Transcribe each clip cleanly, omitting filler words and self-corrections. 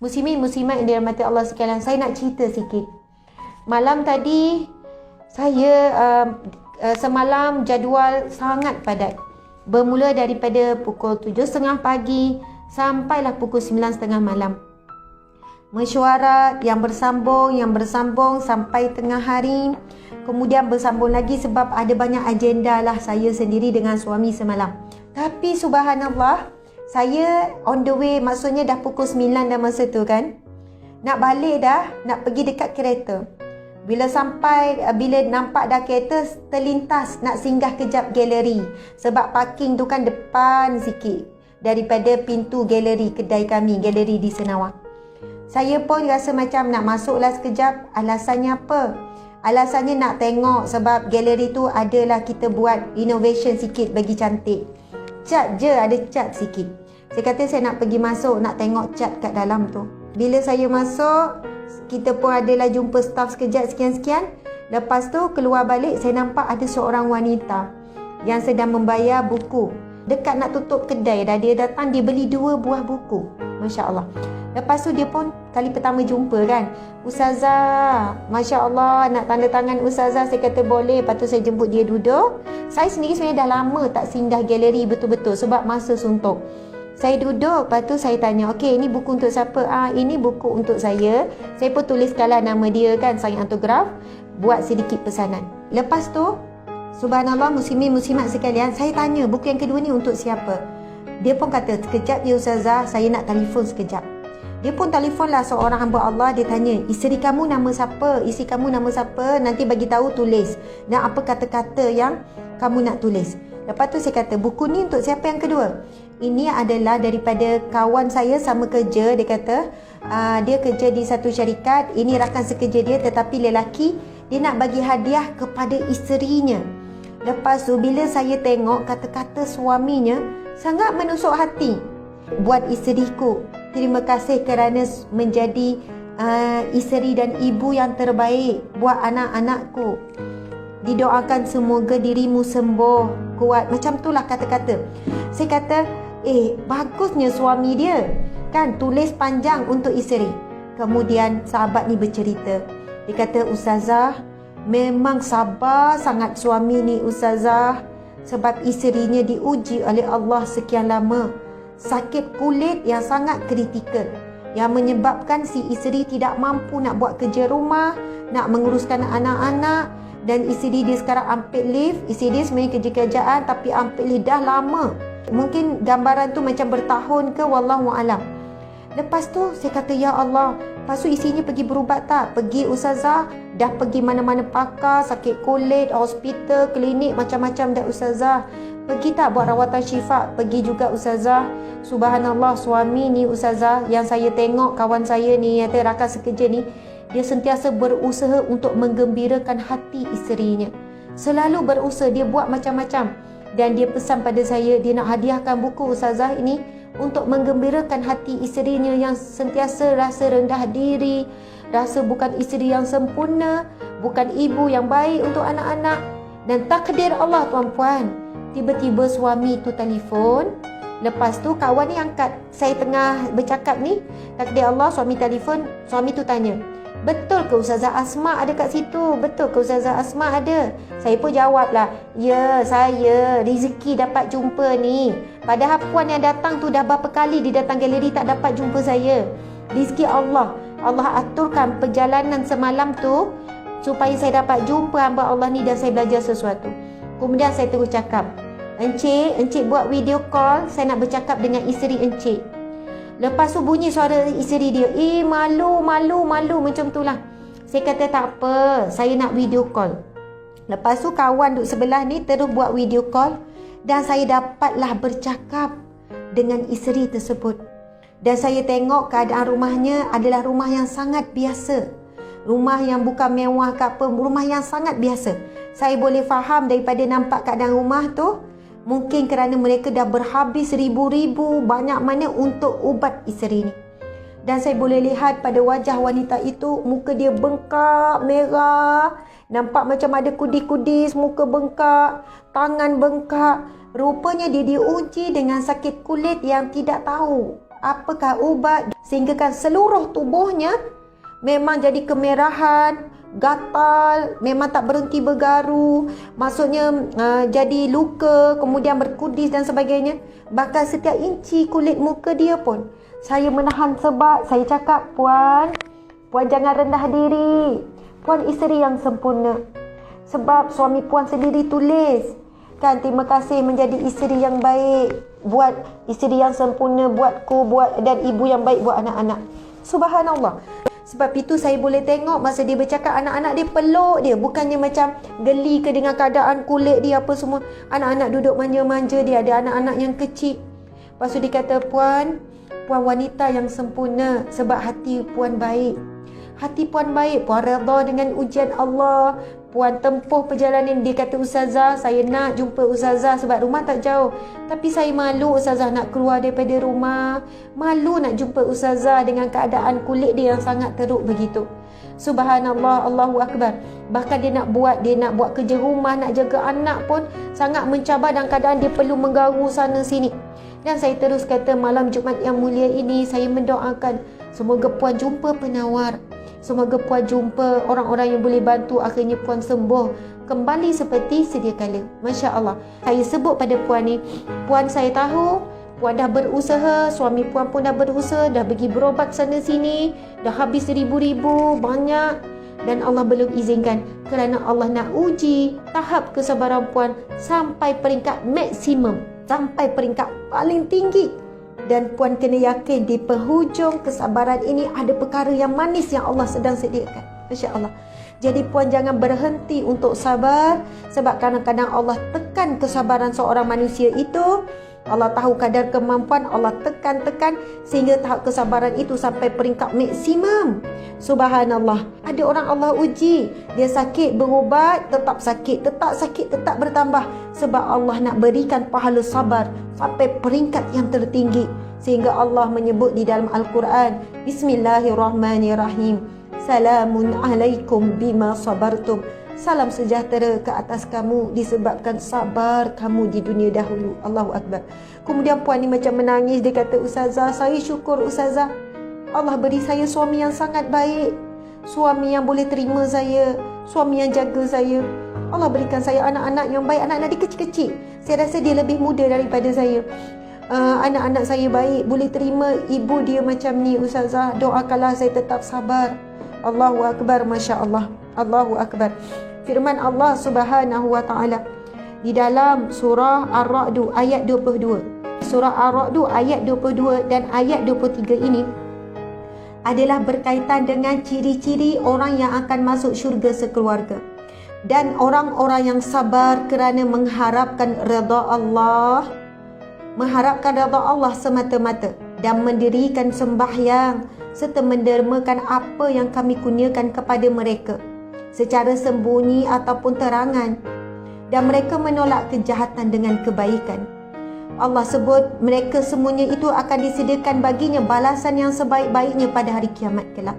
Muslimin muslimat yang dirahmati Allah sekalian, saya nak cerita sikit. Malam tadi saya semalam jadual sangat padat. Bermula daripada pukul 7.30 pagi sampailah pukul 9.30 malam. Mesyuarat yang bersambung sampai tengah hari. Kemudian bersambung lagi sebab ada banyak agenda lah saya sendiri dengan suami semalam. Tapi subhanallah, saya on the way, maksudnya dah pukul 9 dah masa tu kan. Nak balik dah, nak pergi dekat kereta. Bila nampak dah kereta, terlintas nak singgah kejap galeri. Sebab parking tu kan depan sikit daripada pintu galeri kedai kami, galeri di Senawang. Saya pun rasa macam nak masuklah sekejap. Alasannya apa? Alasannya nak tengok sebab galeri tu adalah kita buat innovation sikit bagi cantik. Cat je, ada cat sikit. Saya kata saya nak pergi masuk, nak tengok cat kat dalam tu. Bila saya masuk, kita pun adalah jumpa staff sekejap sekian-sekian. Lepas tu keluar balik, saya nampak ada seorang wanita yang sedang membayar buku. Dekat nak tutup kedai dah, dia datang, dia beli 2 buah buku. Masya Allah. Lepas tu dia pun kali pertama jumpa kan. Ustazah, Masya Allah, nak tanda tangan Ustazah. Saya kata boleh. Lepas tu saya jemput dia duduk. Saya sendiri sebenarnya dah lama tak singgah galeri betul-betul sebab masa suntuk. Saya duduk, lepas tu saya tanya, okey, ini buku untuk siapa? Ini buku untuk saya. Saya pun tuliskanlah nama dia kan, sign autograf, buat sedikit pesanan. Lepas tu, subhanallah muslimin muslimat sekalian, saya tanya, buku yang kedua ni untuk siapa? Dia pun kata, sekejap ya Ustazah, saya nak telefon sekejap. Dia pun telefonlah seorang hamba Allah. Dia tanya, isteri kamu nama siapa? Isteri kamu nama siapa? Nanti bagi tahu, tulis. Dan apa kata-kata yang kamu nak tulis. Lepas tu saya kata, buku ni untuk siapa yang kedua? Ini adalah daripada kawan saya sama kerja. Dia kata, dia kerja di satu syarikat. Ini rakan sekerja dia, tetapi lelaki, dia nak bagi hadiah kepada isterinya. Lepas tu bila saya tengok kata-kata suaminya, sangat menusuk hati. Buat isteriku, terima kasih kerana menjadi isteri dan ibu yang terbaik buat anak-anakku. Didoakan semoga dirimu sembuh, kuat. Macam itulah kata-kata. Saya kata, bagusnya suami dia kan tulis panjang untuk isteri. Kemudian sahabat ni bercerita. Dia kata, Ustazah, memang sabar sangat suami ni Ustazah. Sebab isterinya diuji oleh Allah sekian lama. Sakit kulit yang sangat kritikal, yang menyebabkan si isteri tidak mampu nak buat kerja rumah, nak menguruskan anak-anak. Dan isteri dia sekarang ambil leave. Isteri dia sebenarnya kerja kerjaan, tapi ambil leave dah lama. Mungkin gambaran tu macam bertahun ke, wallahualam. Lepas tu saya kata, ya Allah. Lepas tu isterinya pergi berubat tak? Pergi Ustazah. Dah pergi mana-mana pakar, sakit kulit, hospital, klinik, macam-macam dah Ustazah. Pergi tak buat rawatan syifa? Pergi juga Ustazah. Subhanallah, suami ni Ustazah, yang saya tengok kawan saya ni, yang rakan sekerja ni, dia sentiasa berusaha untuk menggembirakan hati isterinya. Selalu berusaha, dia buat macam-macam. Dan dia pesan pada saya, dia nak hadiahkan buku Ustazah ini untuk menggembirakan hati isterinya yang sentiasa rasa rendah diri, rasa bukan isteri yang sempurna, bukan ibu yang baik untuk anak-anak. Dan takdir Allah tuan-puan, tiba-tiba suami tu telefon. Lepas tu kawan ni angkat. Saya tengah bercakap ni, takdir Allah, suami telefon. Suami tu tanya, betul ke Ustazah Asma ada kat situ? Betul ke Ustazah Asma ada? Saya pun jawablah, ya saya rezeki dapat jumpa ni. Padahal puan yang datang tu dah berapa kali dia datang galeri tak dapat jumpa saya. Rezeki Allah. Allah aturkan perjalanan semalam tu supaya saya dapat jumpa hamba Allah ni dan saya belajar sesuatu. Kemudian saya terus cakap, Encik buat video call, saya nak bercakap dengan isteri Encik. Lepas tu bunyi suara isteri dia, malu macam tu lah. Saya kata tak apa, saya nak video call. Lepas tu kawan duduk sebelah ni terus buat video call. Dan saya dapatlah bercakap dengan isteri tersebut. Dan saya tengok keadaan rumahnya adalah rumah yang sangat biasa. Rumah yang bukan mewah ke apa, rumah yang sangat biasa. Saya boleh faham daripada nampak keadaan rumah tu, mungkin kerana mereka dah berhabis ribu-ribu banyak mana untuk ubat isteri ni. Dan saya boleh lihat pada wajah wanita itu, muka dia bengkak, merah. Nampak macam ada kudis-kudis, muka bengkak, tangan bengkak. Rupanya dia diuji dengan sakit kulit yang tidak tahu apakah ubat sehinggakan seluruh tubuhnya memang jadi kemerahan, gatal, memang tak berhenti bergaru, maksudnya jadi luka, kemudian berkudis dan sebagainya. Bahkan setiap inci kulit muka dia pun saya menahan sebab saya cakap, Puan jangan rendah diri. Puan isteri yang sempurna. Sebab suami Puan sendiri tulis kan, terima kasih menjadi isteri yang baik, buat isteri yang sempurna buatku, dan ibu yang baik buat anak-anak. Subhanallah. Sebab itu saya boleh tengok masa dia bercakap, anak-anak dia peluk dia, bukannya macam geli ke dengan keadaan kulit dia apa semua. Anak-anak duduk manja-manja dia, ada anak-anak yang kecil. Lepas tu dia kata, Puan wanita yang sempurna sebab hati Puan baik. Hati Puan baik, Puan redha dengan ujian Allah, Puan tempuh perjalanan. Dia kata, Ustazah, saya nak jumpa Ustazah sebab rumah tak jauh, tapi saya malu Ustazah nak keluar daripada rumah, malu nak jumpa Ustazah dengan keadaan kulit dia yang sangat teruk begitu. Subhanallah, Allahu Akbar. Bahkan dia nak buat kerja rumah, nak jaga anak pun sangat mencabar dalam keadaan dia perlu menggaru sana sini. Dan saya terus kata, malam Jumaat yang mulia ini saya mendoakan semoga Puan jumpa penawar, semoga Puan jumpa orang-orang yang boleh bantu, akhirnya Puan sembuh kembali seperti sedia kala. Masya Allah. Saya sebut pada Puan ni, Puan saya tahu Puan dah berusaha, suami Puan pun dah berusaha, dah pergi berobat sana sini, dah habis ribu-ribu banyak, dan Allah belum izinkan kerana Allah nak uji tahap kesabaran Puan sampai peringkat maksimum, sampai peringkat paling tinggi. Dan Puan kena yakin di penghujung kesabaran ini ada perkara yang manis yang Allah sedang sediakan. Masya Allah. Jadi Puan jangan berhenti untuk sabar, sebab kadang-kadang Allah tekan kesabaran seorang manusia itu. Allah tahu kadar kemampuan, Allah tekan sehingga tahap kesabaran itu sampai peringkat maksimum. Subhanallah. Ada orang Allah uji, dia sakit berubat, tetap sakit, tetap bertambah, sebab Allah nak berikan pahala sabar sampai peringkat yang tertinggi. Sehingga Allah menyebut di dalam Al-Quran, Bismillahirrahmanirrahim, Salamun alaikum bima sabartum. Salam sejahtera ke atas kamu disebabkan sabar kamu di dunia dahulu. Allahu Akbar. Kemudian Puan ni macam menangis. Dia kata, Ustazah, saya syukur Ustazah, Allah beri saya suami yang sangat baik, suami yang boleh terima saya, suami yang jaga saya. Allah berikan saya anak-anak yang baik. Anak-anak dia kecil-kecil, saya rasa dia lebih muda daripada saya. Anak-anak saya baik, boleh terima ibu dia macam ni. Ustazah, doakanlah saya tetap sabar. Allahu Akbar. Masya Allah. Allahu Akbar. Firman Allah Subhanahu wa ta'ala di dalam surah Ar-Ra'd ayat 22. Surah Ar-Ra'd ayat 22 dan ayat 23 ini adalah berkaitan dengan ciri-ciri orang yang akan masuk syurga sekeluarga. Dan orang-orang yang sabar kerana mengharapkan redha Allah, mengharapkan redha Allah semata-mata, dan mendirikan sembahyang serta mendermakan apa yang kami kurniakan kepada mereka secara sembunyi ataupun terangan, dan mereka menolak kejahatan dengan kebaikan. Allah sebut mereka semuanya itu akan disediakan baginya balasan yang sebaik-baiknya pada hari kiamat kelak,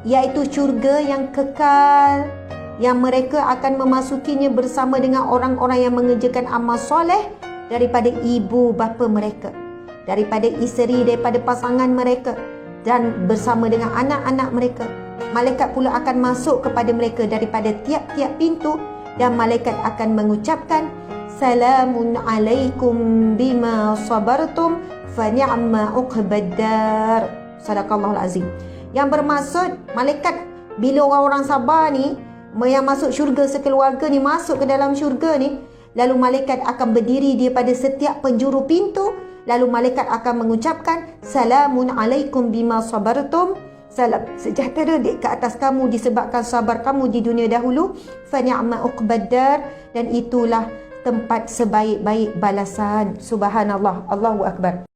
iaitu syurga yang kekal, yang mereka akan memasukinya bersama dengan orang-orang yang mengerjakan amal soleh daripada ibu bapa mereka, daripada isteri, daripada pasangan mereka, dan bersama dengan anak-anak mereka. Malaikat pula akan masuk kepada mereka daripada tiap-tiap pintu, dan malaikat akan mengucapkan, Salamun alaikum bima sabartum fa ni'ma uqbaddar. Sadaqallahul azim. Yang bermaksud, malaikat bila orang-orang sabar ni yang masuk syurga sekeluarga ni, masuk ke dalam syurga ni, lalu malaikat akan berdiri di pada setiap penjuru pintu, lalu malaikat akan mengucapkan, Salamun alaikum bima sabartum, salam sejahtera ke atas kamu disebabkan sabar kamu di dunia dahulu, fa ni'ma uqbaddar, dan itulah tempat sebaik-baik balasan. Subhanallah. Allahu Akbar.